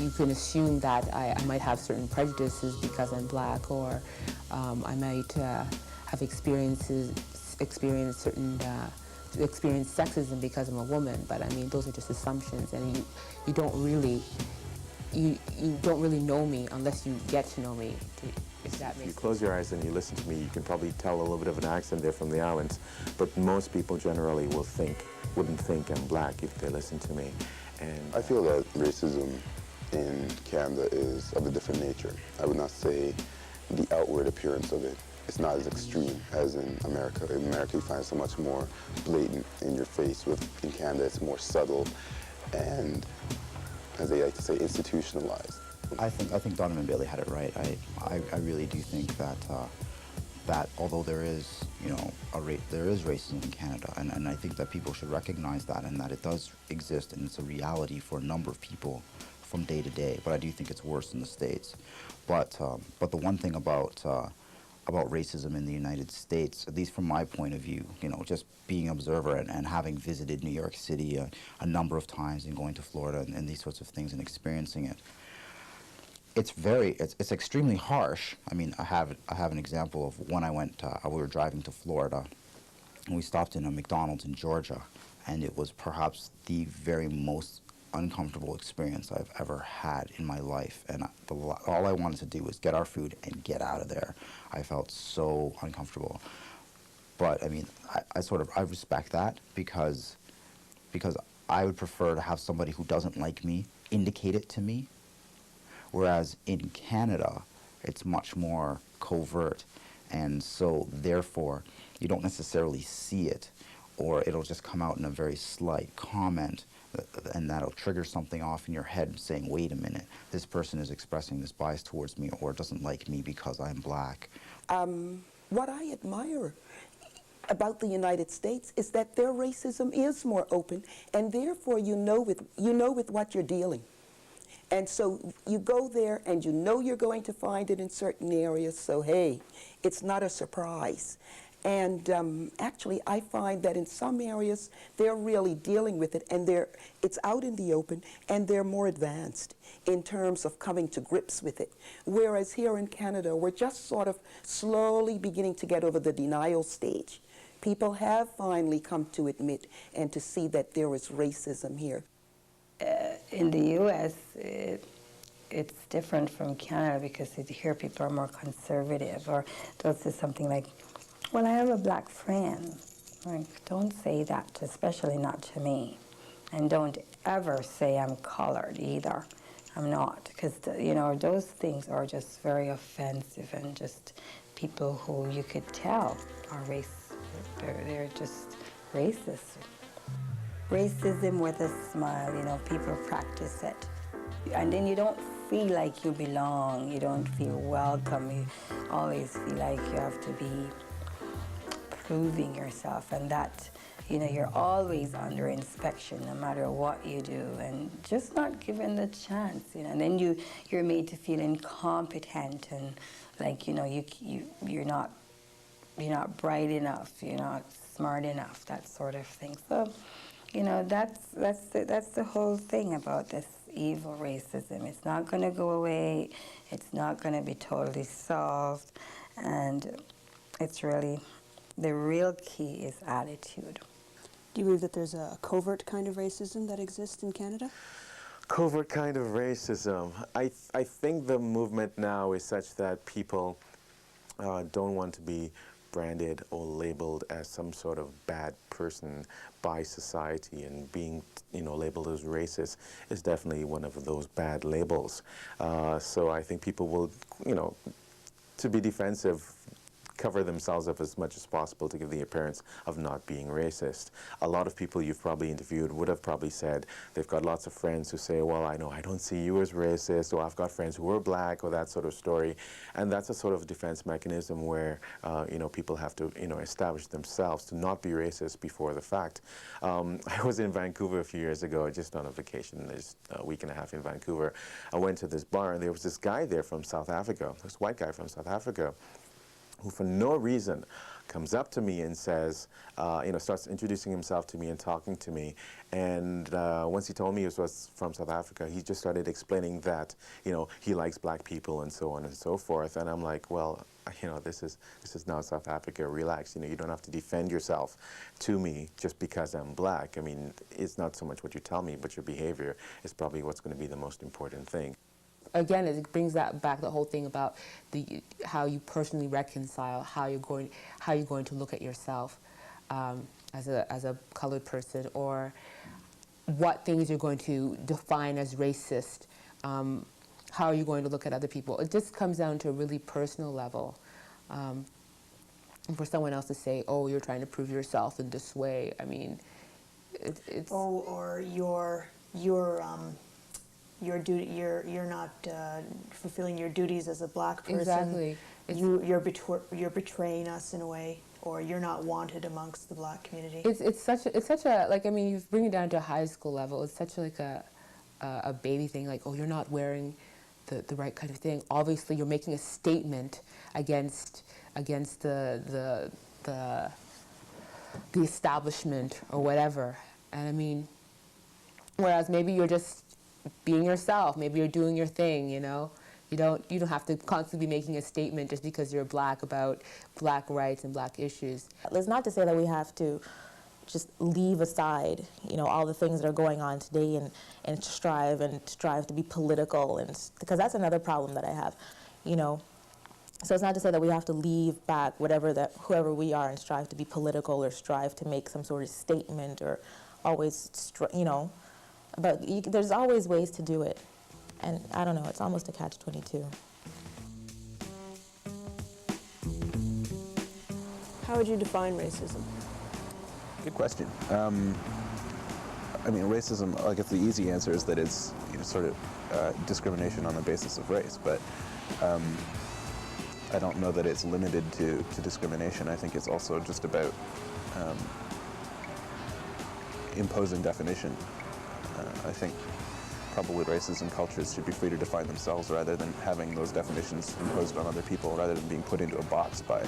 you can assume that I might have certain prejudices because I'm black, or I might have experienced sexism because I'm a woman. But I mean, those are just assumptions, and you don't really know me unless you get to know me. If that makes sense. You close your eyes and you listen to me, you can probably tell a little bit of an accent there from the islands, but most people generally wouldn't think I'm black if they listen to me. And I feel that racism in Canada is of a different nature. I would not say the outward appearance of it. It's not as extreme as in America. In America, you find it so much more blatant in your face. In Canada, it's more subtle and, as they like to say, institutionalized. I think Donovan Bailey had it right. I really do think that that although there is, you know, there is racism in Canada, and I think that people should recognize that, and that it does exist, and it's a reality for a number of people from day to day. But I do think it's worse in the States. But the one thing about racism in the United States, at least from my point of view, you know, just being an observer and having visited New York City a number of times and going to Florida and these sorts of things and experiencing it, it's extremely harsh. I mean, I have an example of when we were driving to Florida, and we stopped in a McDonald's in Georgia, and it was perhaps the very most uncomfortable experience I've ever had in my life. And all I wanted to do was get our food and get out of there. I felt so uncomfortable. But I mean, I respect that because I would prefer to have somebody who doesn't like me indicate it to me. Whereas in Canada, it's much more covert, and so therefore you don't necessarily see it, or it'll just come out in a very slight comment, and that'll trigger something off in your head saying, wait a minute, this person is expressing this bias towards me or doesn't like me because I'm black. What I admire about the United States is that their racism is more open, and therefore you know with what you're dealing. And so you go there and you know you're going to find it in certain areas, so hey, it's not a surprise. And actually I find that in some areas they're really dealing with it, and it's out in the open, and they're more advanced in terms of coming to grips with it. Whereas here in Canada, we're just sort of slowly beginning to get over the denial stage. People have finally come to admit and to see that there is racism here. In the U.S., it's different from Canada because here people are more conservative, or they'll say something like, well, I have a black friend. Like, don't say that, especially not to me. And don't ever say I'm colored either. I'm not, because, you know, those things are just very offensive, and just people who you could tell are they're just racist. Racism with a smile, you know, people practice it. And then you don't feel like you belong, you don't feel welcome, you always feel like you have to be proving yourself, and that, you know, you're always under inspection no matter what you do, and just not given the chance, you know. And then you're made to feel incompetent, and like, you know, you're not bright enough, you're not smart enough, that sort of thing. So, you know, that's the whole thing about this evil racism. It's not going to go away. It's not going to be totally solved. And it's really, the real key is attitude. Do you believe that there's a covert kind of racism that exists in Canada? Covert kind of racism. I think the movement now is such that people don't want to be branded or labeled as some sort of bad person by society, and being, you know, labeled as racist is definitely one of those bad labels. So I think people will, you know, to be defensive, cover themselves up as much as possible to give the appearance of not being racist. A lot of people you've probably interviewed would have probably said they've got lots of friends who say, well, I know I don't see you as racist, or I've got friends who are black, or that sort of story. And that's a sort of defense mechanism where, you know, people have to, you know, establish themselves to not be racist before the fact. I was in Vancouver a few years ago, just on a vacation, just a week and a half in Vancouver. I went to this bar, and there was this guy there from South Africa, this white guy from South Africa, who for no reason comes up to me and says, starts introducing himself to me and talking to me. And once he told me he was from South Africa, he just started explaining that, he likes black people and so on and so forth. And I'm like, well, this is now South Africa, relax. You don't have to defend yourself to me just because I'm black. I mean, it's not so much what you tell me, but your behavior is probably what's going to be the most important thing. Again, it brings that back, the whole thing about how you personally reconcile, how you're going to look at yourself as a colored person, or what things you're going to define as racist. How are you going to look at other people? It just comes down to a really personal level. And for someone else to say, "Oh, you're trying to prove yourself in this way," I mean, it's. Oh, or you're not fulfilling your duties as a black person. Exactly. You're betraying us in a way, or you're not wanted amongst the black community. It's such a like, I mean, you bring it down to a high school level. It's such like a baby thing, like, oh, you're not wearing the right kind of thing. Obviously, you're making a statement against the establishment or whatever. And I mean, whereas maybe you're just being yourself. Maybe you're doing your thing. You don't have to constantly be making a statement just because you're black about black rights and black issues. It's not to say that we have to just leave aside, all the things that are going on today and strive to be political, and because that's another problem that I have, So it's not to say that we have to leave back whoever we are and strive to be political or strive to make some sort of statement or always, but there's always ways to do it. And I don't know, it's almost a catch-22. How would you define racism? Good question. I mean, racism, I guess the easy answer is that it's sort of discrimination on the basis of race, but I don't know that it's limited to discrimination. I think it's also just about imposing definition. I think probably races and cultures should be free to define themselves rather than having those definitions imposed on other people, rather than being put into a box by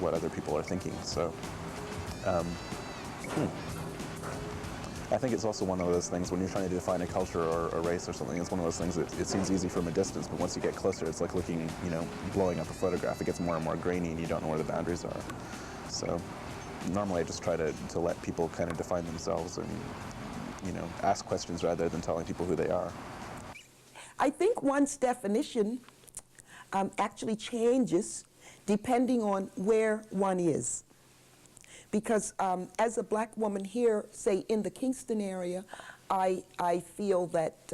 what other people are thinking. So I think it's also one of those things when you're trying to define a culture or a race or something, it's one of those things that it seems easy from a distance, but once you get closer, it's like looking, blowing up a photograph. It gets more and more grainy and you don't know where the boundaries are. So normally I just try to let people kind of define themselves and, ask questions rather than telling people who they are. I think one's definition actually changes depending on where one is. Because as a black woman here, say in the Kingston area, I feel that,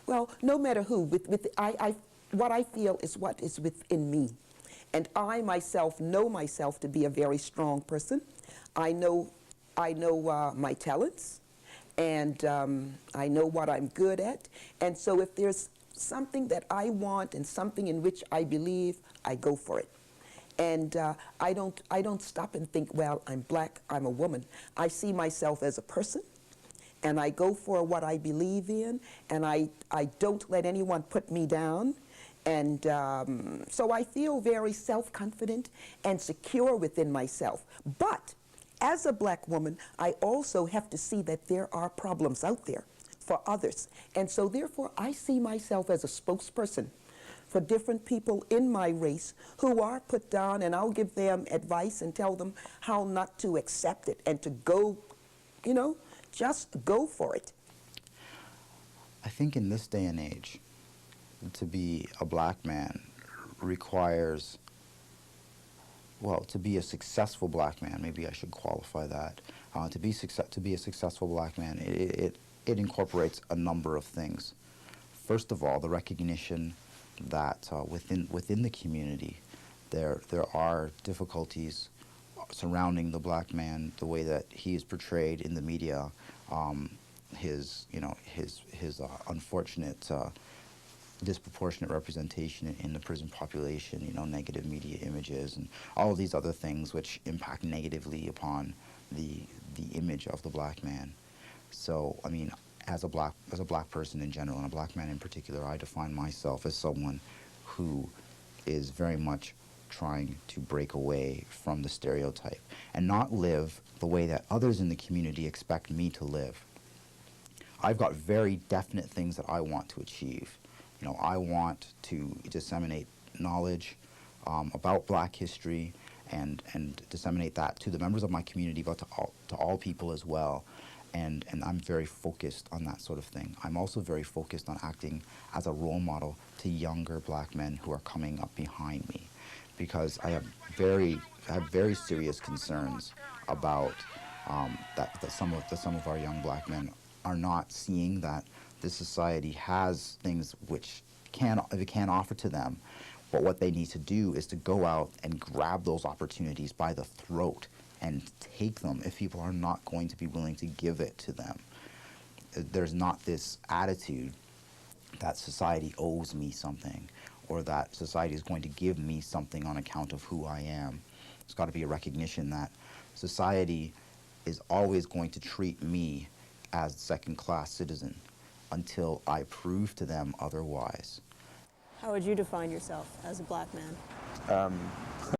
well, no matter who, what I feel is what is within me. And I myself know myself to be a very strong person. I know my talents, and I know what I'm good at. And so if there's something that I want and something in which I believe, I go for it. And I don't stop and think, well, I'm black, I'm a woman. I see myself as a person, and I go for what I believe in, and I don't let anyone put me down. And so I feel very self-confident and secure within myself. But as a black woman, I also have to see that there are problems out there for others. And so therefore, I see myself as a spokesperson for different people in my race who are put down, and I'll give them advice and tell them how not to accept it and to go, just go for it. I think in this day and age, to be a black man requires, well, to be a successful black man, maybe I should qualify that. To be a successful black man, it incorporates a number of things. First of all, the recognition that within the community, there are difficulties surrounding the black man, the way that he is portrayed in the media, his unfortunate disproportionate representation in the prison population, negative media images, and all of these other things which impact negatively upon the image of the black man. So, I mean, as a black person in general, and a black man in particular, I define myself as someone who is very much trying to break away from the stereotype and not live the way that others in the community expect me to live. I've got very definite things that I want to achieve. You know, I want to disseminate knowledge about Black history and disseminate that to the members of my community, but to all people as well. And I'm very focused on that sort of thing. I'm also very focused on acting as a role model to younger Black men who are coming up behind me, because I have very serious concerns about that some of our young Black men are not seeing that this society has things which it can offer to them, but what they need to do is to go out and grab those opportunities by the throat and take them if people are not going to be willing to give it to them. There's not this attitude that society owes me something or that society is going to give me something on account of who I am. There's got to be a recognition that society is always going to treat me as a second-class citizen until I prove to them otherwise. How would you define yourself as a Black man?